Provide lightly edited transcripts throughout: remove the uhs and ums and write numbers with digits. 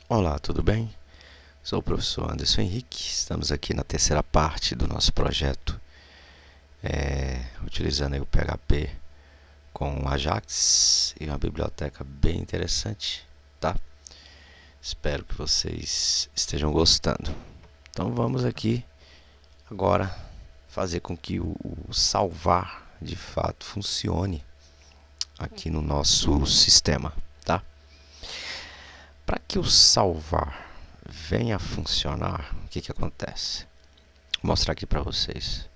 Olá, tudo bem? Sou o professor Anderson Henrique. Estamos aqui na terceira parte do nosso projeto, utilizando aí o PHP com o Ajax e uma biblioteca bem interessante, tá? Espero que vocês estejam gostando. Então vamos aqui agora fazer com que o salvar de fato funcione aqui no nosso sistema, tá? Para que o salvar venha a funcionar, o que acontece? Vou mostrar aqui para vocês.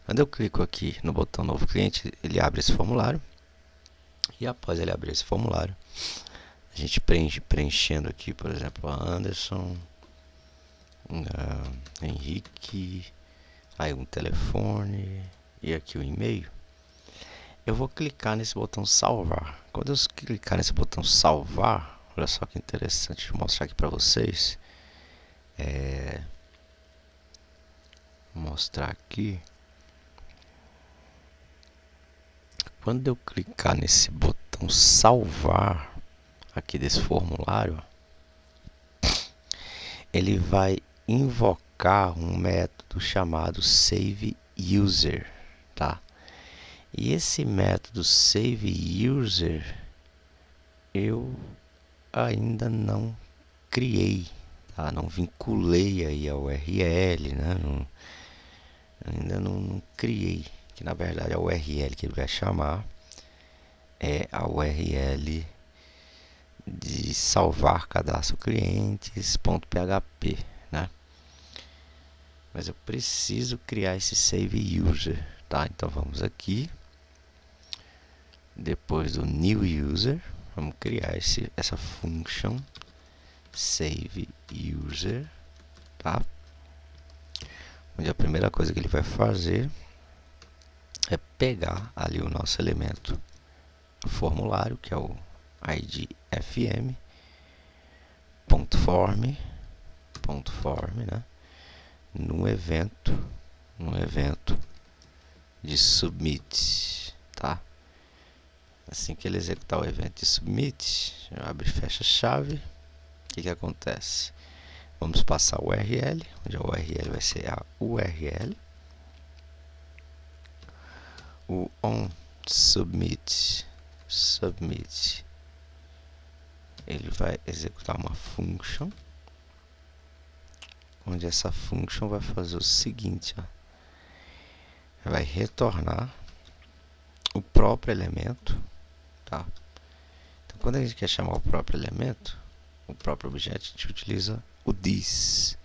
Quando eu clico aqui no botão Novo Cliente, ele abre esse formulário. E após ele abrir esse formulário, a gente preenchendo aqui, por exemplo, Anderson, Henrique, aí um telefone e aqui o e-mail. Eu vou clicar nesse botão salvar. Quando eu clicar nesse botão salvar, olha só que interessante, vou mostrar aqui para vocês. Vou mostrar aqui. Quando eu clicar nesse botão salvar aqui desse formulário, ele vai invocar um método chamado SaveUser, tá? E esse método SaveUser eu ainda não criei, tá? Não vinculei aí a URL, né? Ainda não criei, que na verdade a URL que ele vai chamar é a URL de salvar cadastro clientes.php, né? Mas eu preciso criar esse save user, tá? Então vamos aqui, depois do new user, vamos criar essa function save user, tá? Onde a primeira coisa que ele vai fazer é pegar ali o nosso elemento formulário, que é o id fm.form, né? no evento de submit, tá? Assim que ele executar o evento de submit, abre e fecha a chave. O que acontece? Vamos passar o URL, onde a URL vai ser a URL. O on submit, ele vai executar uma function, onde essa function vai fazer o seguinte, ó. Vai retornar o próprio elemento, tá? Então, quando a gente quer chamar o próprio elemento, o próprio objeto, a gente utiliza o thisForm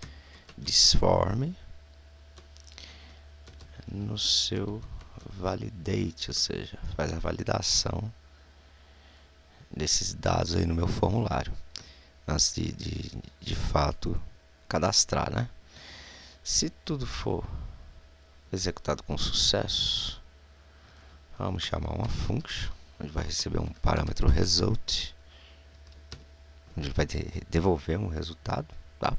no seu validate, ou seja, faz a validação desses dados aí no meu formulário, antes de fato cadastrar, né? Se tudo for executado com sucesso, vamos chamar uma function, onde vai receber um parâmetro result, onde ele vai devolver um resultado, tá?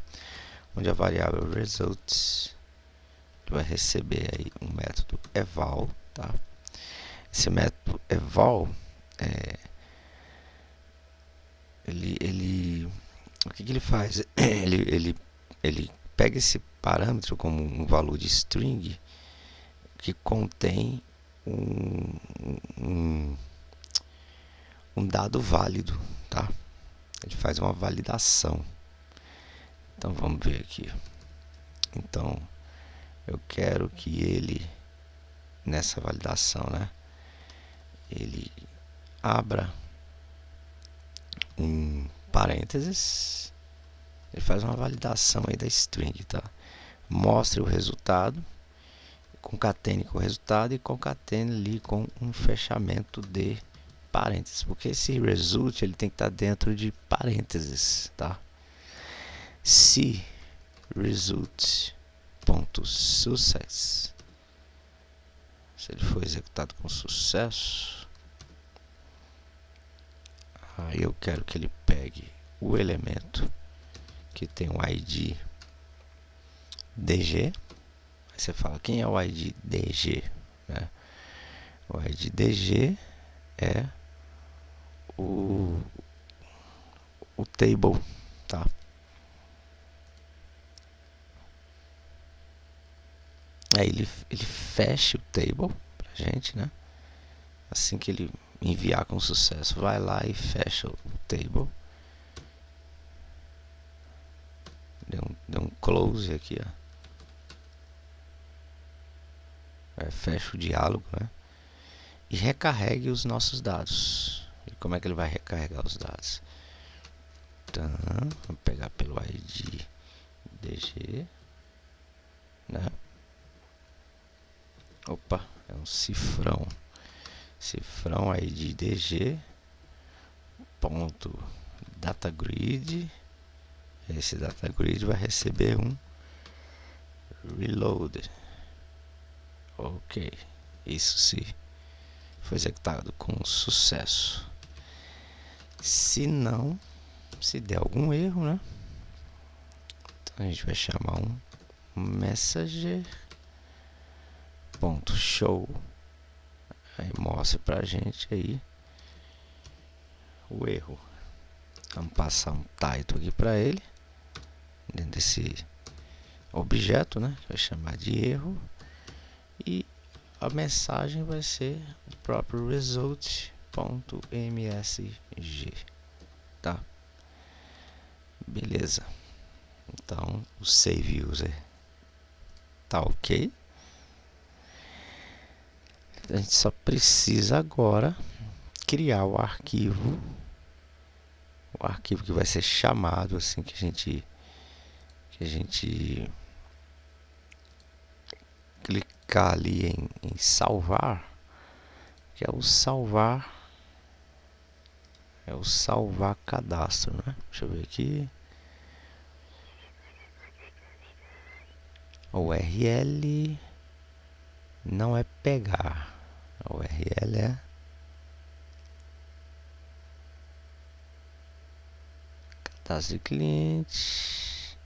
Onde a variável result vai receber aí um método eval, tá? Esse método eval, o que ele faz? Ele pega esse parâmetro como um valor de string que contém um dado válido, tá? Ele faz uma validação. Então vamos ver aqui. Então eu quero que ele, nessa validação, né, ele abra um parênteses, ele faz uma validação aí da string, tá? Mostre o resultado, concatene com o resultado e concatene ali com um fechamento de parênteses, porque esse result ele tem que estar dentro de parênteses, tá? Se result.success, se ele for executado com sucesso, aí eu quero que ele pegue o elemento que tem o id dg. Aí você fala, quem é o id dg? Né? O id dg é o table, tá? Aí ele fecha o table pra gente, né? Assim que ele enviar com sucesso, vai lá e fecha o table. Deu um close aqui, ó. Fecha o diálogo, né? E recarregue os nossos dados. E como é que ele vai recarregar os dados? Então, vou pegar pelo ID DG, né? Opa, é um cifrão. Cifrão ID DG ponto data grid. Esse data grid vai receber um reload. Ok, isso sim foi executado com sucesso. Se não, se der algum erro, né? Então a gente vai chamar um messenger.show. Aí mostra pra gente aí o erro. Vamos passar um title aqui para ele dentro desse objeto, né? Vai chamar de erro e a mensagem vai ser o próprio result.msg, tá? Beleza. Então o save user tá ok. A gente só precisa agora criar o arquivo que vai ser chamado assim que a gente clicar ali em salvar, que é o salvar cadastro, né? Deixa eu ver aqui. O URL não é pegar, a URL é cadastro de cliente.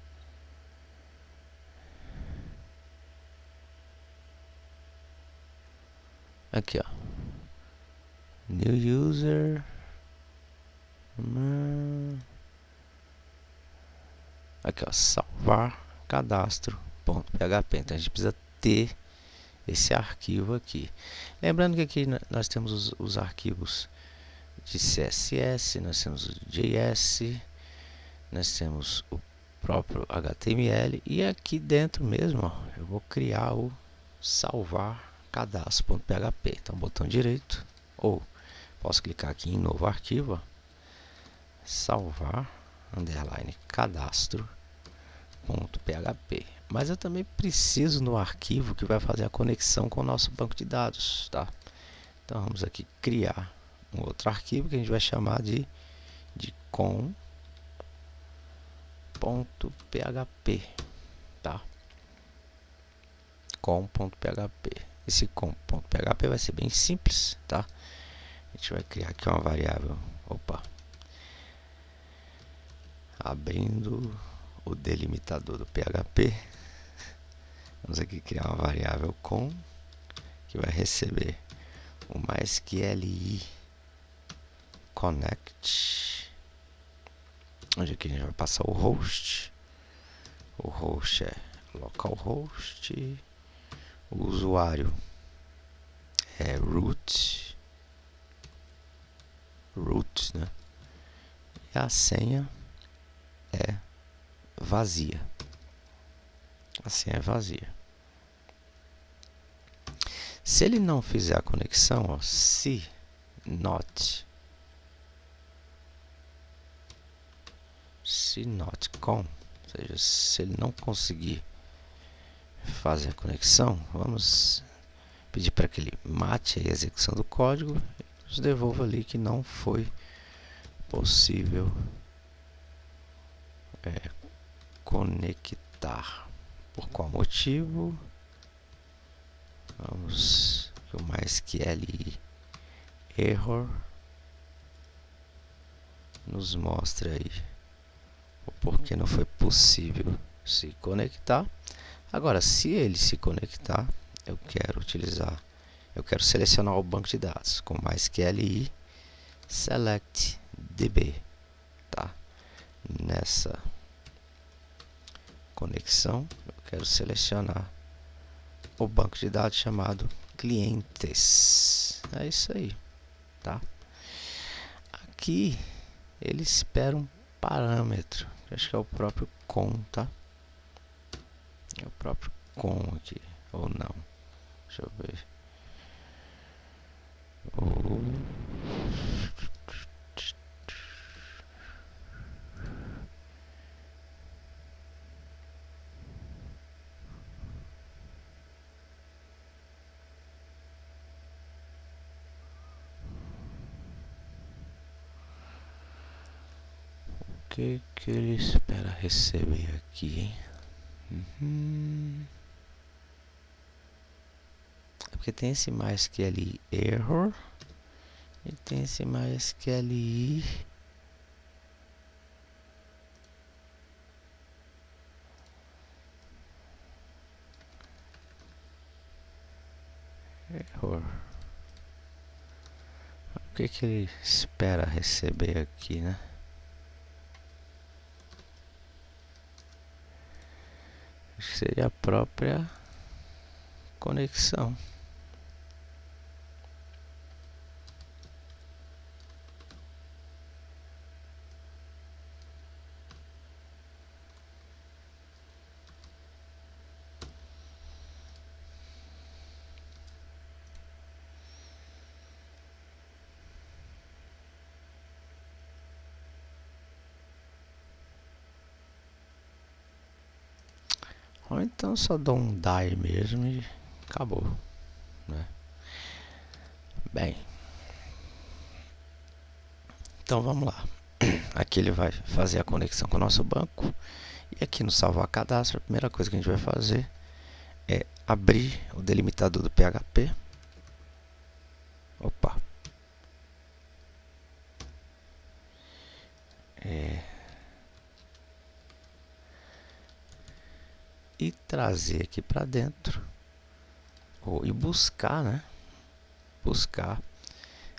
Aqui, ó. New user. Aqui, ó. Salvar cadastro.php. Então a gente precisa ter esse arquivo aqui. Lembrando que aqui nós temos os arquivos de CSS, nós temos o JS, nós temos o próprio HTML e aqui dentro mesmo, ó, eu vou criar o salvar cadastro.php. Então, botão direito, ou posso clicar aqui em novo arquivo, ó, salvar underline cadastro.php. Mas eu também preciso no arquivo que vai fazer a conexão com o nosso banco de dados, tá? Então vamos aqui criar um outro arquivo que a gente vai chamar de com.php, tá? com.php. Esse com.php vai ser bem simples, tá? A gente vai criar aqui uma variável, abrindo o delimitador do PHP. Vamos aqui criar uma variável com, que vai receber o MySQLi connect, onde aqui a gente vai passar o host. O host é localhost, o usuário é root, né? E a senha é vazia. A senha é vazia. Se ele não fizer a conexão, ó, se not com, ou seja, se ele não conseguir fazer a conexão, vamos pedir para que ele mate a execução do código e nos devolva ali que não foi possível conectar. Por qual motivo? Vamos o MySQL error nos mostra aí o porquê não foi possível se conectar. Agora, se ele se conectar, eu quero selecionar o banco de dados com MySQLi select db, tá? Nessa conexão, eu quero selecionar o banco de dados chamado clientes. É isso aí, tá? Aqui ele espera um parâmetro, acho que é o próprio com, tá? É o próprio com aqui, ou não? Deixa eu ver. O que ele espera receber aqui, hein? É porque tem esse MySQL error e tem esse MySQL error. O que ele espera receber aqui, né? Acho que seria a própria conexão. Ou então só dou um die mesmo e acabou, né? Bem, então vamos lá. Aqui ele vai fazer a conexão com o nosso banco. E aqui no salvar cadastro, a primeira coisa que a gente vai fazer é abrir o delimitador do PHP. Opa! E trazer aqui para dentro. E buscar, né? Buscar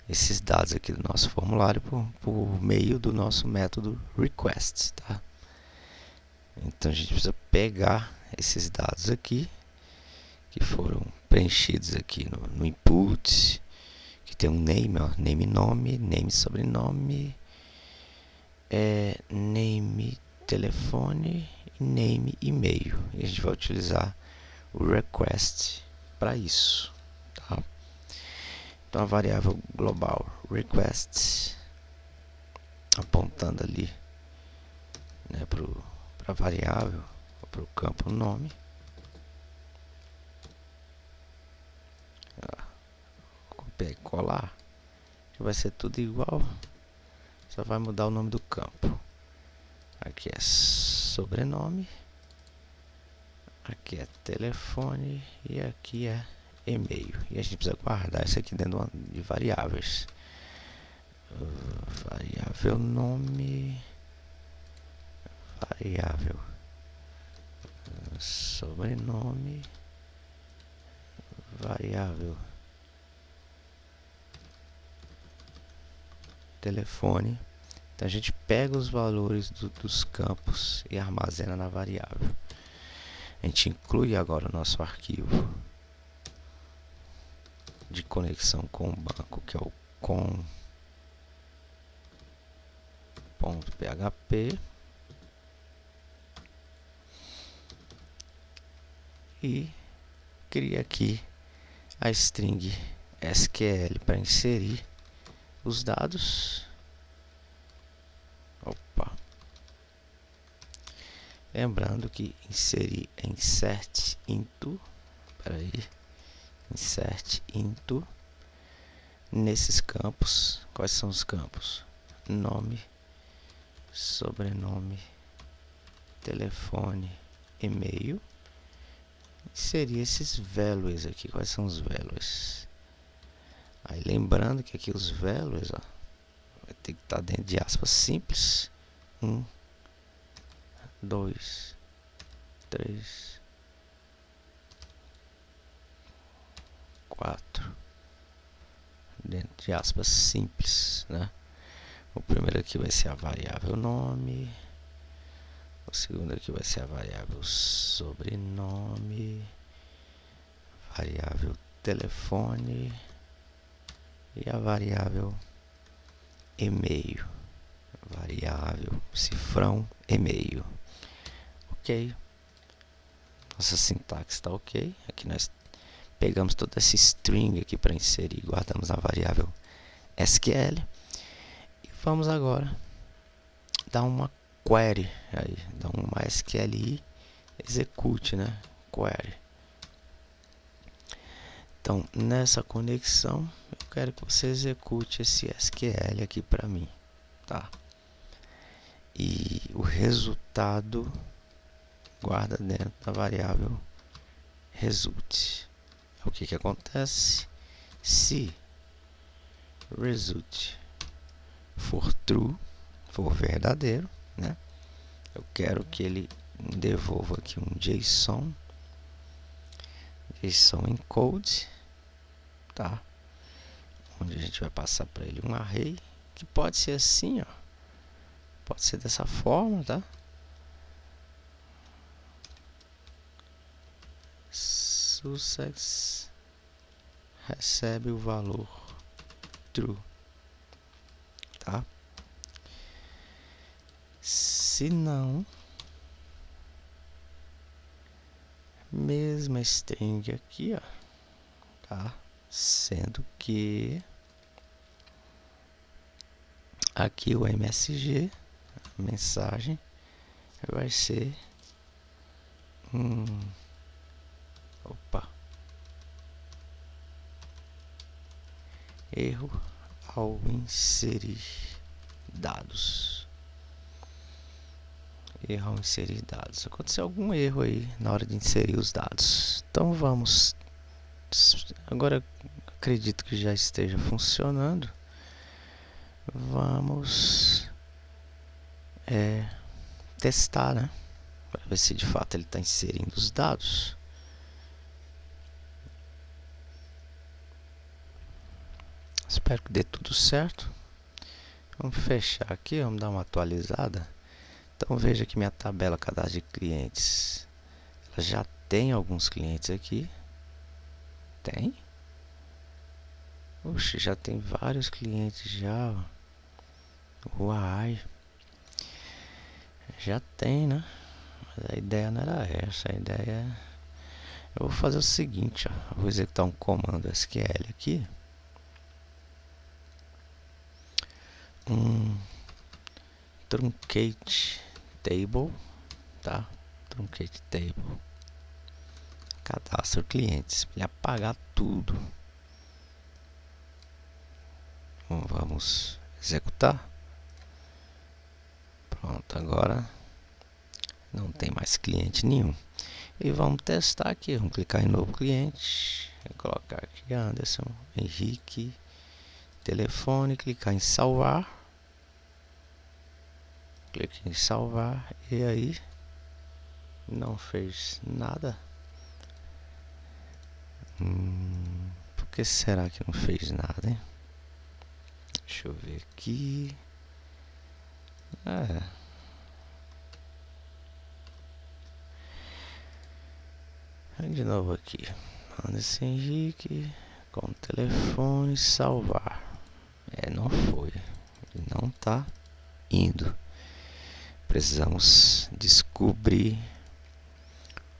esses dados aqui do nosso formulário por meio do nosso método request, tá? Então a gente precisa pegar esses dados aqui que foram preenchidos aqui no input, que tem um name, ó, name nome, name sobrenome, name telefone e name e-mail. E a gente vai utilizar o request para isso, tá? Então a variável global request apontando ali, né, para a variável, para o campo nome. Copiar e colar, que vai ser tudo igual, só vai mudar o nome do campo. Aqui é sobrenome, aqui é telefone e aqui é e-mail. E a gente precisa guardar isso aqui dentro de variáveis. Variável nome, variável sobrenome, variável telefone. Então a gente pega os valores dos campos e armazena na variável. A gente inclui agora o nosso arquivo de conexão com o banco, que é o com.php, e cria aqui a string SQL para inserir os dados. Opa! Lembrando que inserir insert into, insert into nesses campos. Quais são os campos? Nome, sobrenome, telefone, e-mail. Inserir esses values aqui. Quais são os values? Aí lembrando que aqui os values, ó, vai ter que estar dentro de aspas simples. 1, 2, 3, 4. Dentro de aspas simples, né? O primeiro aqui vai ser a variável nome. O segundo aqui vai ser a variável sobrenome. variável telefone e a variável e-mail, variável cifrão e-mail. Ok, nossa sintaxe está ok. Aqui nós pegamos toda essa string aqui para inserir, guardamos na variável SQL e vamos agora dar uma query aí, dar uma SQLi execute, né? Query. Então, nessa conexão, eu quero que você execute esse SQL aqui para mim, tá? E o resultado guarda dentro da variável result. O que que acontece? Se result for true, for verdadeiro, né? Eu quero que ele devolva aqui um JSON encode, tá? Onde a gente vai passar para ele um array que pode ser assim, ó. Pode ser dessa forma, tá? Sussex recebe o valor true, tá? Se não, mesma string aqui, ó, tá? Sendo que aqui o MSG, a mensagem, vai ser erro ao inserir dados. Erro ao inserir dados. Aconteceu algum erro aí na hora de inserir os dados. Então vamos. Agora acredito que já esteja funcionando. Vamos testar, né? Para ver se de fato ele está inserindo os dados. Espero que dê tudo certo. Vamos fechar aqui, vamos dar uma atualizada. Então veja que minha tabela cadastro de clientes, ela já tem alguns clientes aqui. Tem? Oxe, já tem vários clientes já. Uai. Já tem, né? Mas a ideia não era essa. A ideia é... Eu vou fazer o seguinte, ó. Eu vou executar um comando SQL aqui. Truncate table, tá? Truncate table. Cadastro clientes. Ele apagar tudo. Vamos executar. Pronto, agora não tem mais cliente nenhum. E vamos testar aqui. Vamos clicar em novo cliente. Vou colocar aqui Anderson, Henrique, telefone, clicar em salvar. Clique em salvar e aí não fez nada. Por que será que não fez nada, hein? Deixa eu ver aqui. De novo aqui. Anderson Henrique com telefone salvar. Não foi. Ele não tá indo. Precisamos descobrir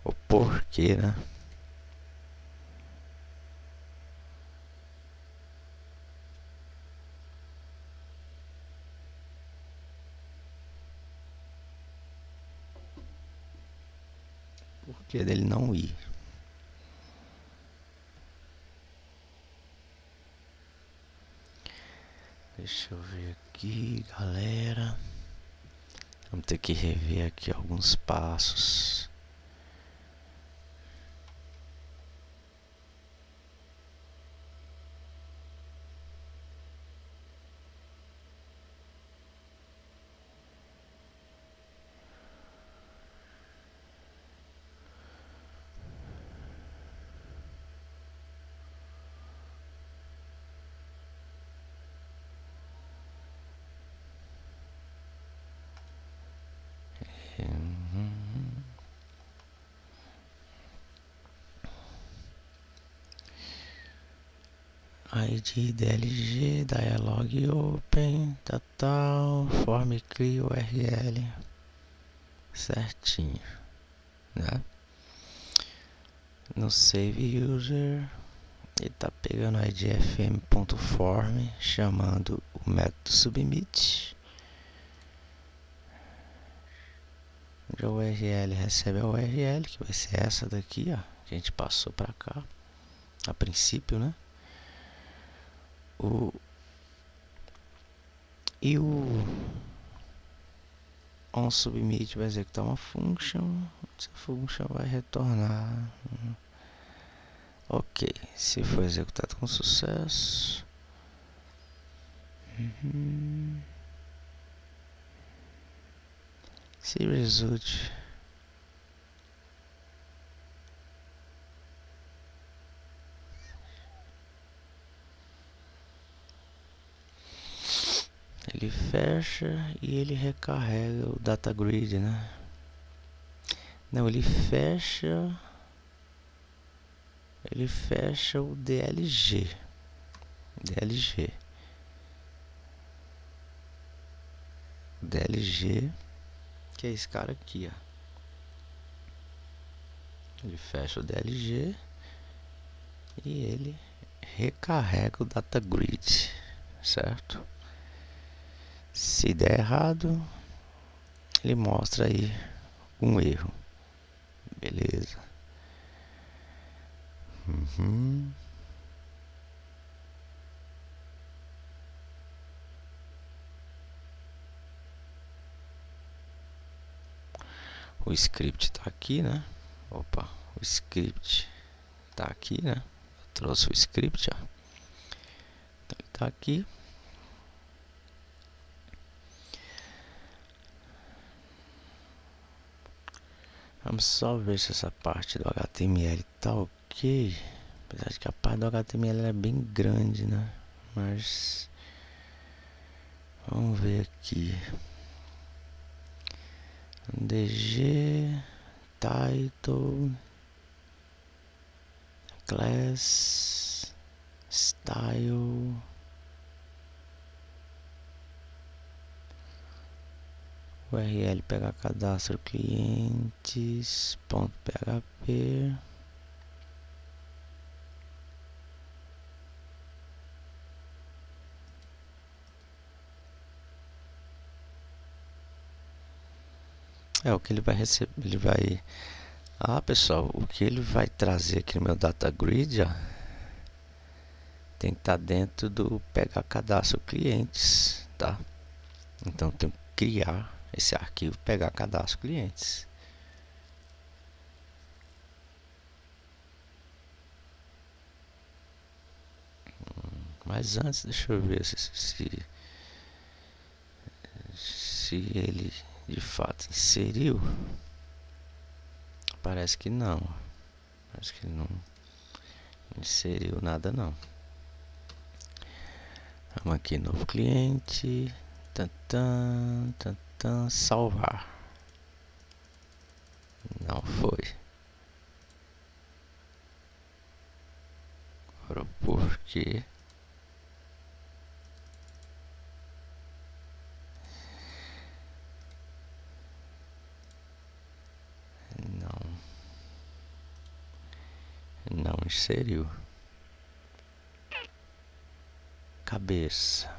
o porquê, né? Porquê dele não ir. Deixa eu ver aqui, galera. Vamos ter que rever aqui alguns passos. ID DLG, dialog open, tal, form clear URL, certinho, né? No save user, ele tá pegando o ID fm.form, chamando o método submit. A URL recebe a URL, que vai ser essa daqui, ó, que a gente passou para cá, a princípio, né? E o onSubmit vai executar uma function, essa function vai retornar. Ok, se for executado com sucesso. Se result ele fecha e ele recarrega o data grid, né? Não, ele fecha o DLG, que é esse cara aqui, ó. Ele fecha o DLG e ele recarrega o data grid, certo? Se der errado, ele mostra aí um erro, beleza? O script tá aqui, né? Opa, o script tá aqui, né? Eu trouxe o script, ó. Então, ele tá aqui. Vamos só ver se essa parte do HTML tá ok. Apesar de que a parte do HTML é bem grande, né? Mas vamos ver aqui. DG title class style URL pegar cadastro clientes.php. O que ele vai receber, ele vai... pessoal, o que ele vai trazer aqui no meu data grid, ó, tem que estar dentro do pegar cadastro clientes, tá? Então tem que criar esse arquivo pegar cadastro clientes. Mas antes, deixa eu ver se ele de fato inseriu. Parece que não. Parece que ele não inseriu nada não. Vamos aqui, novo cliente. Salvar. Não foi. Agora por quê? Não inseriu. Cabeça.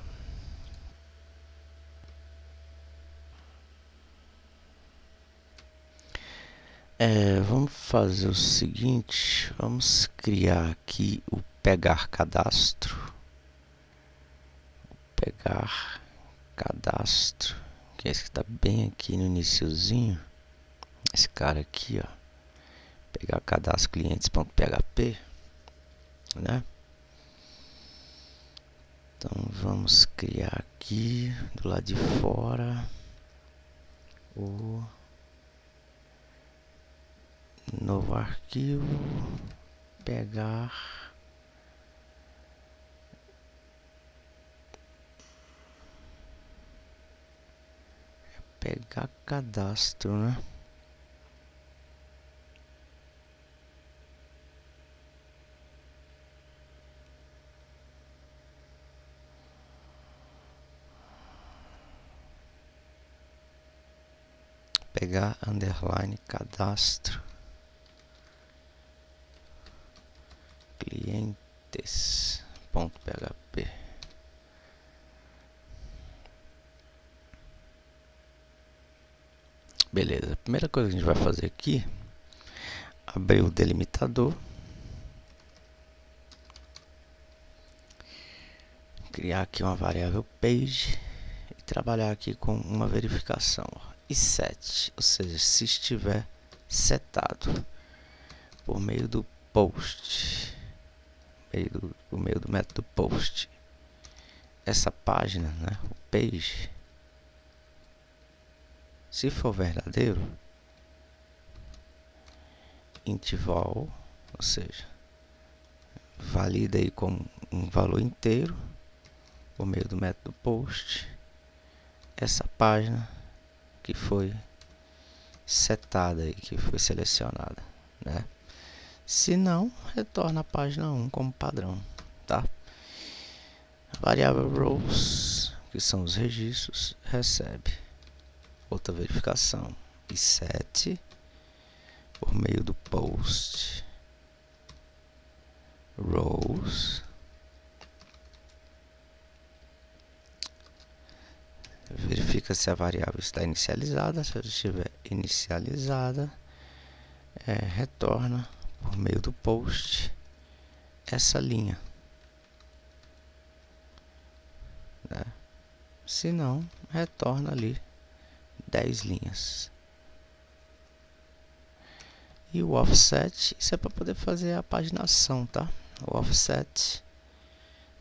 Vamos fazer o seguinte. Vamos criar aqui o pegar cadastro. Pegar cadastro. Que é esse que está bem aqui no iniciozinho. Esse cara aqui, ó. Pegar cadastro clientes.php, né? Então vamos criar aqui do lado de fora o novo arquivo, pegar cadastro, né? pegar underline cadastro clientes.php. Beleza, a primeira coisa que a gente vai fazer aqui, abrir o delimitador, criar aqui uma variável page e trabalhar aqui com uma verificação, e set, ou seja, se estiver setado por meio do post, por meio do método post, essa página, né, o page, se for verdadeiro, interval, ou seja, valida aí como um valor inteiro por meio do método post essa página que foi setada aí, que foi selecionada, né? Se não, retorna a página 1 como padrão, tá? A variável rows, que são os registros, recebe outra verificação e set por meio do post rows, verifica se a variável está inicializada. Se ela estiver inicializada, retorna por meio do post essa linha, né? Se não, retorna ali 10 linhas. E o offset, isso é para poder fazer a paginação, tá? O offset,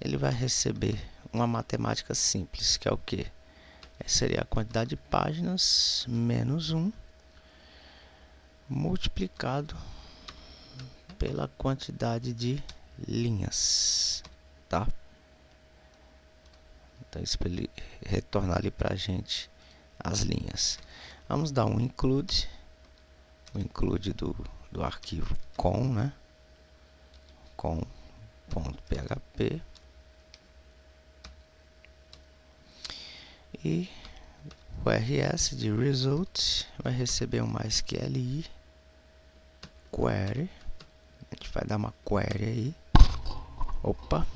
ele vai receber uma matemática simples, que é o que? Seria a quantidade de páginas menos 1 multiplicado pela quantidade de linhas, tá? Então isso para ele retornar ali para a gente as linhas. Vamos dar um include, o include do arquivo com, né? com.php, e o rs de result vai receber uma SQLi query. A gente vai dar uma query aí. Opa!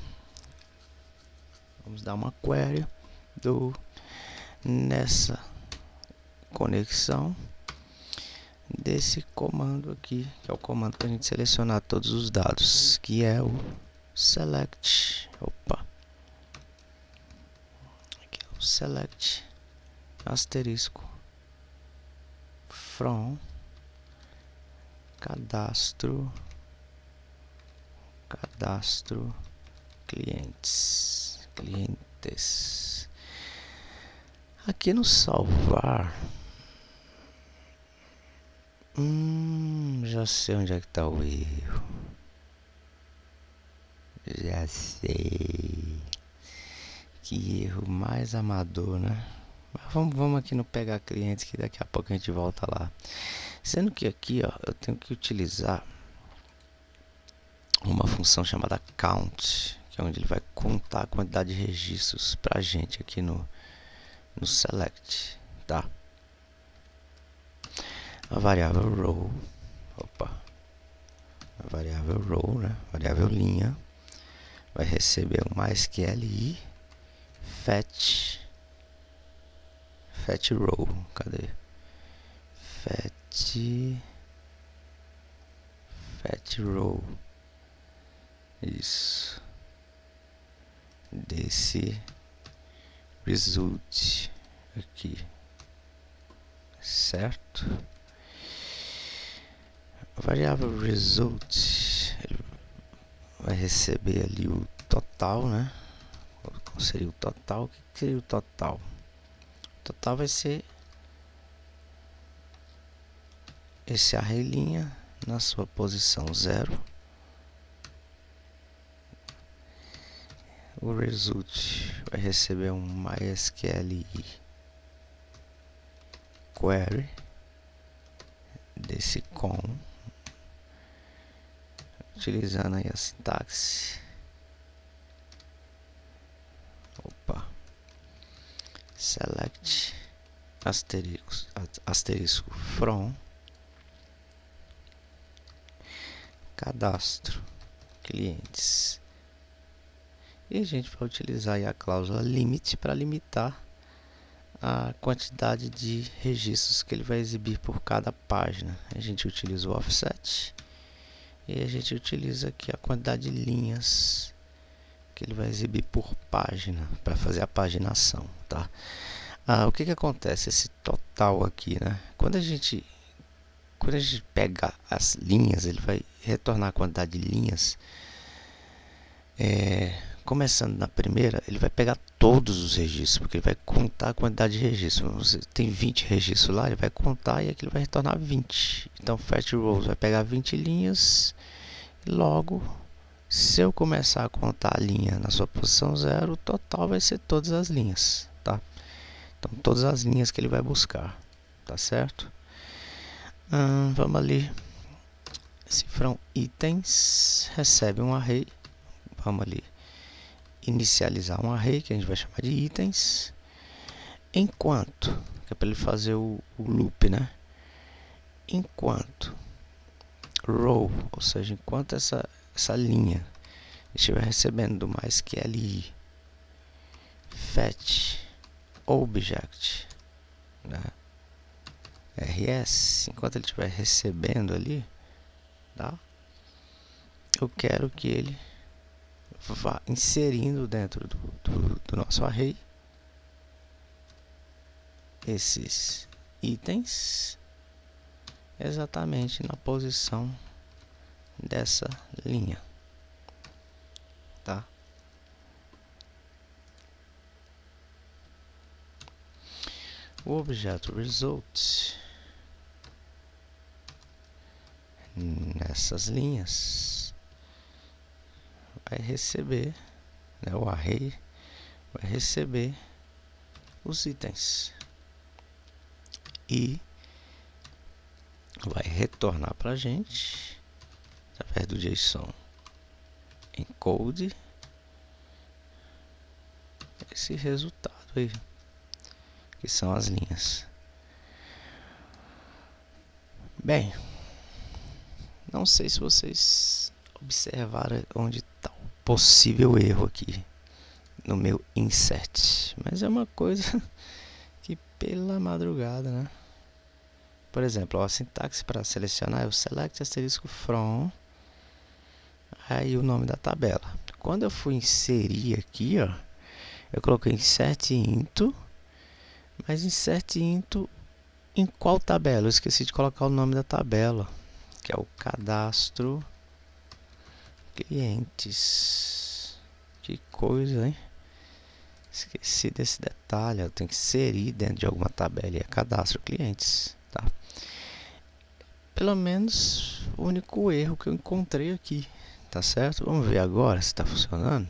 Vamos dar uma query nessa conexão desse comando aqui, que é o comando para a gente selecionar todos os dados, que é o select. Opa! Aqui é o select asterisco from cadastro clientes. Aqui no salvar, já sei onde é que está o erro. Já sei. Que erro mais amador, né? Mas vamos aqui no pegar clientes, que daqui a pouco a gente volta lá. Sendo que aqui, ó, eu tenho que utilizar uma função chamada count, que é onde ele vai contar a quantidade de registros pra gente aqui no select, tá? A variável row, a variável row, né? A variável linha vai receber um MySQLi fetch row, cadê? Fetch row, isso, desse result aqui, certo? A variável result, ele vai receber ali o total, né? Qual seria o total? O que seria o total? O total vai ser esse array linha na sua posição 0. O result vai receber um MySQLi query desse com, utilizando aí a sintaxe. Select asterisco from cadastro clientes. E a gente vai utilizar aí a cláusula limit para limitar a quantidade de registros que ele vai exibir por cada página. A gente utiliza o offset e a gente utiliza aqui a quantidade de linhas que ele vai exibir por página para fazer a paginação, tá? O que acontece? Esse total aqui, né? Quando a gente pega as linhas, ele vai retornar a quantidade de linhas. Começando na primeira, ele vai pegar todos os registros, porque ele vai contar a quantidade de registros. Você tem 20 registros lá, ele vai contar e aqui ele vai retornar 20. Então, fetch rows vai pegar 20 linhas e logo, se eu começar a contar a linha na sua posição 0, o total vai ser todas as linhas, tá? Então, todas as linhas que ele vai buscar, tá certo? Vamos ali. Cifrão itens, recebe um array. Vamos ali. Inicializar um array, que a gente vai chamar de itens. Enquanto, que é para ele fazer o loop, né? Enquanto row, ou seja, enquanto essa linha estiver recebendo do mais que li, fetch object, né? rs, enquanto ele estiver recebendo ali, tá? Eu quero que ele vá inserindo dentro do nosso array esses itens exatamente na posição dessa linha, tá? O objeto result nessas linhas vai receber, né, o array vai receber os itens e vai retornar para a gente através do JSON encode esse resultado aí, que são as linhas. Bem, não sei se vocês observaram onde está o possível erro aqui no meu insert, mas é uma coisa que pela madrugada, né? Por exemplo, a sintaxe para selecionar é o select asterisco from, aí o nome da tabela. Quando eu fui inserir aqui, ó, eu coloquei insert into, mas insert into em qual tabela? Eu esqueci de colocar o nome da tabela, que é o cadastro clientes. Que coisa, hein? Esqueci desse detalhe. Eu tenho que inserir dentro de alguma tabela e é cadastro clientes, tá? Pelo menos o único erro que eu encontrei aqui, tá certo? Vamos ver agora se está funcionando.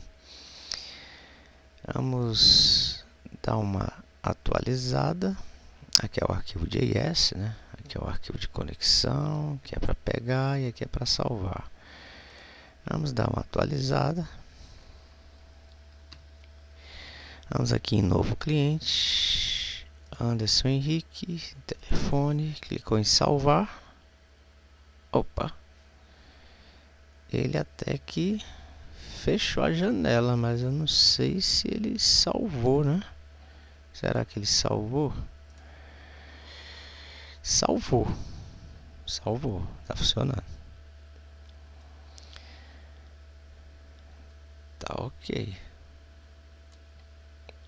Vamos dar uma atualizada. Aqui é o arquivo JS, né? Aqui é o arquivo de conexão, que é para pegar e aqui é para salvar. Vamos dar uma atualizada. Vamos aqui em novo cliente, Anderson Henrique, telefone, clicou em salvar. Opa! Ele até que fechou a janela, mas eu não sei se ele salvou, né? Será que ele salvou? Salvou. Salvou. Tá funcionando. Tá ok.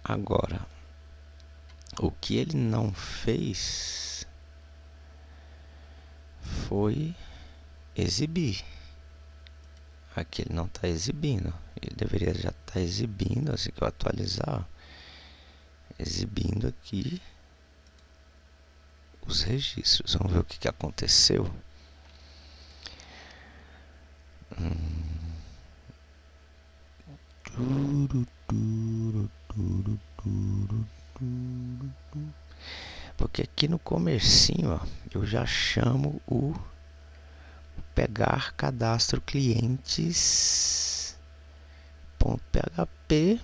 Agora, o que ele não fez foi exibir. Aqui ele não está exibindo. Ele deveria já estar exibindo, assim que eu atualizar, exibindo aqui os registros. Vamos ver o que aconteceu. Porque aqui no comecinho, ó, eu já chamo o pegar cadastro clientes .php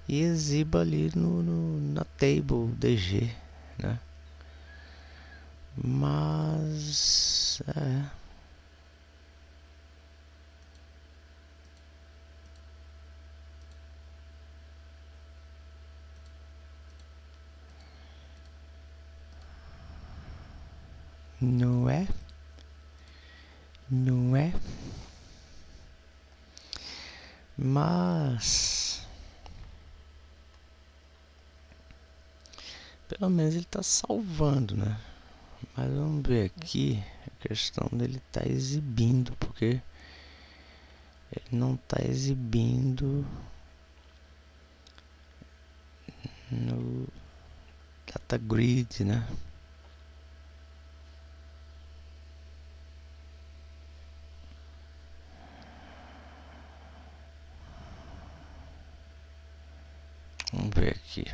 e exiba ali na table DG, né? Mas não é, mas pelo menos ele está salvando, né? Mas vamos ver aqui a questão dele tá exibindo, porque ele não está exibindo no data grid, né? Vamos ver aqui.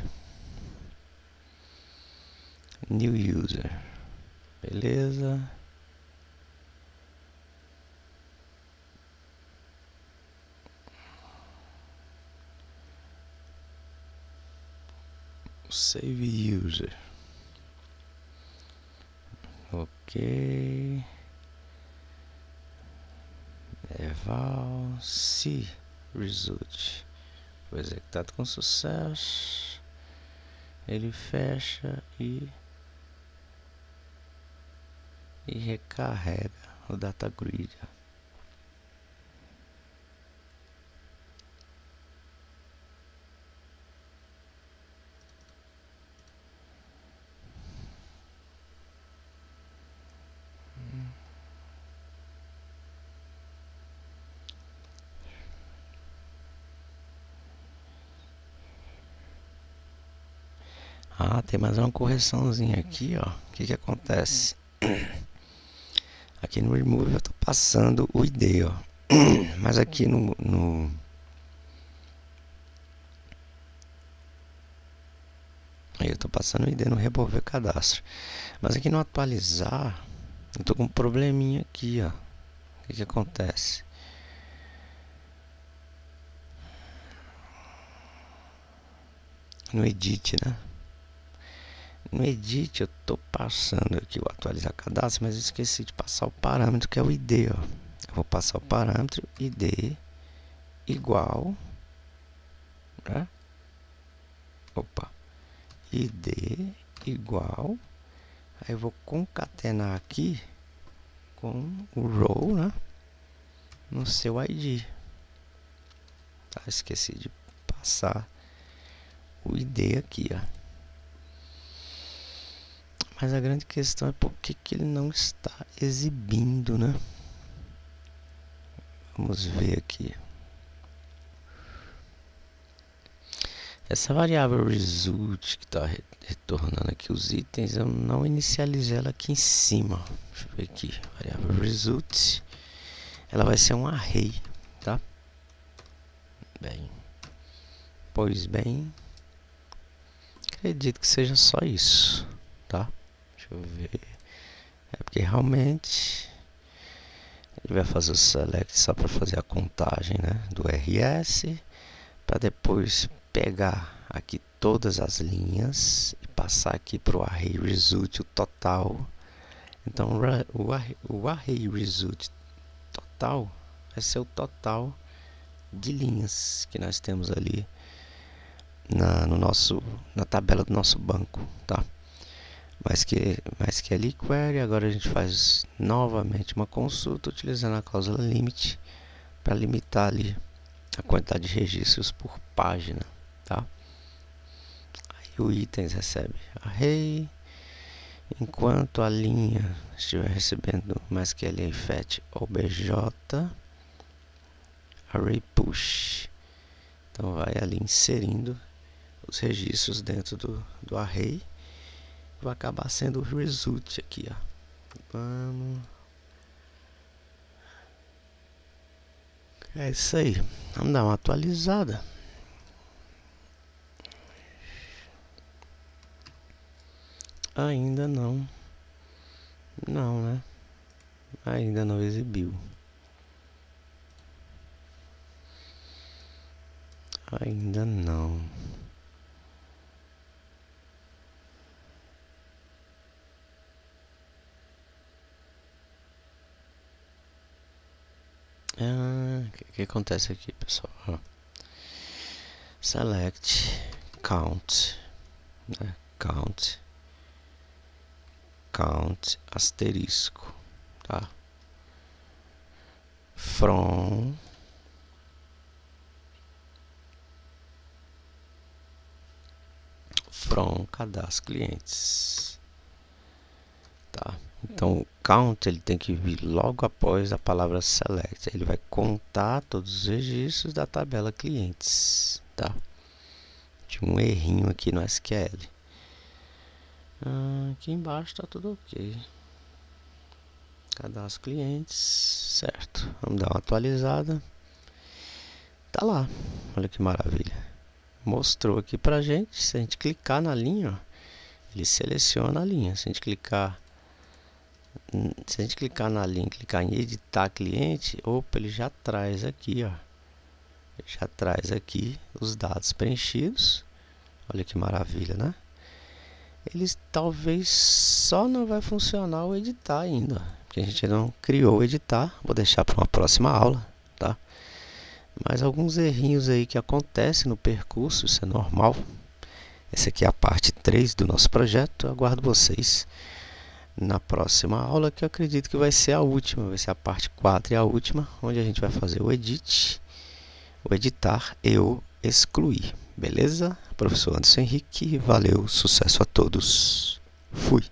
New user. Beleza. Save user. Ok. Eval se result foi executado com sucesso. Ele fecha e recarrega o data grid. Ah, tem mais uma correçãozinha aqui, ó. O que acontece? Aqui no remove eu tô passando o ID, ó. Mas aqui aí eu tô passando o ID no remover cadastro. Mas aqui no atualizar, eu tô com um probleminha aqui, ó. O que acontece? No edit, né? No edit eu tô passando aqui o atualizar cadastro, mas eu esqueci de passar o parâmetro que é o ID, ó. Eu vou passar o parâmetro ID igual, né? Opa, ID igual, aí eu vou concatenar aqui com o row, né? No seu ID. Tá, esqueci de passar o ID aqui, ó. Mas a grande questão é por que ele não está exibindo, né? Vamos ver aqui. Essa variável result que está retornando aqui os itens, eu não inicializei ela aqui em cima. Deixa eu ver aqui. Variável result, ela vai ser um array, tá? Bem, pois bem, acredito que seja só isso, tá? Deixa eu ver. É porque realmente ele vai fazer o select só para fazer a contagem, né, do RS, para depois pegar aqui todas as linhas e passar aqui para o array result o total. Então o array result total vai ser o total de linhas que nós temos ali na tabela do nosso banco, tá? Mas que ali query, agora a gente faz novamente uma consulta utilizando a cláusula limit para limitar ali a quantidade de registros por página, tá? Aí o itens recebe array, enquanto a linha estiver recebendo MySQL fetch obj array push. Então vai ali inserindo os registros dentro do array. Vai acabar sendo o result aqui, ó. Vamos. É isso aí. Vamos dar uma atualizada. Ainda não. Não, né? Ainda não exibiu. Ainda não. O que acontece aqui, pessoal? Select, count, né? Count asterisco, tá? From cadastro clientes, tá? Então o count ele tem que vir logo após a palavra select. Ele vai contar todos os registros da tabela clientes, tá? Tinha um errinho aqui no SQL. Aqui embaixo está tudo ok. Cadastro clientes, certo? Vamos dar uma atualizada. Tá lá, olha que maravilha. Mostrou aqui pra gente. Se a gente clicar na linha, ó, ele seleciona a linha. Se a gente clicar na linha, clicar em editar cliente, opa, ele já traz aqui, ó. Já traz aqui os dados preenchidos. Olha que maravilha, né? Eles talvez só não vai funcionar o editar ainda, porque a gente não criou o editar. Vou deixar para uma próxima aula, tá? Mas alguns errinhos aí que acontecem no percurso, isso é normal. Essa aqui é a parte 3 do nosso projeto. Eu aguardo vocês na próxima aula, que eu acredito que vai ser a última, vai ser a parte 4 e a última, onde a gente vai fazer o edit, o editar e o excluir. Beleza? Professor Anderson Henrique, valeu, sucesso a todos. Fui!